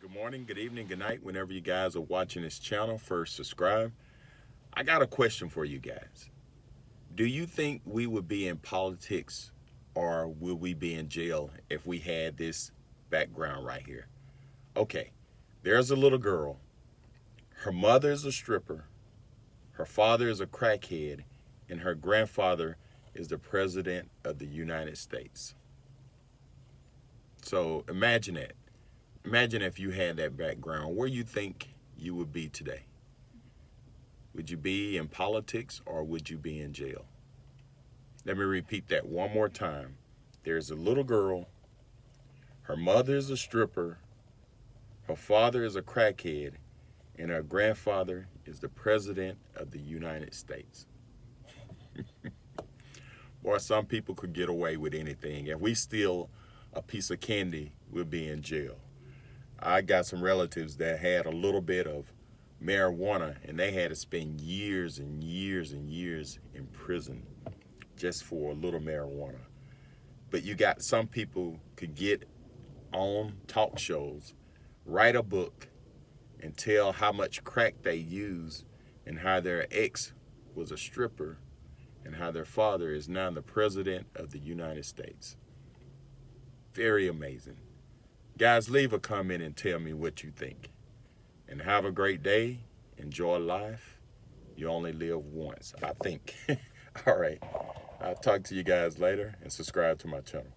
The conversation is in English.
Good morning, good evening, good night. Whenever you guys are watching this channel, first subscribe. I got a question for you guys. Do you think we would be in politics or will we be in jail if we had this background right here? Okay, there's a little girl. Her mother is a stripper. Her father is a crackhead. And her grandfather is the president of the United States. So imagine that. Imagine if you had that background, where you think you would be today. Would you be in politics or would you be in jail? Let me repeat that one more time. There's a little girl. Her mother is a stripper. Her father is a crackhead. And her grandfather is the president of the United States. Boy, some people could get away with anything. If we steal a piece of candy, we'll be in jail. I got some relatives that had a little bit of marijuana and they had to spend years and years and years in prison just for a little marijuana. But you got some people could get on talk shows, write a book, and tell how much crack they use and how their ex was a stripper and how their father is now the president of the United States. Very amazing. Guys, leave a comment and tell me what you think. And have a great day. Enjoy life. You only live once, I think. All right. I'll talk to you guys later and subscribe to my channel.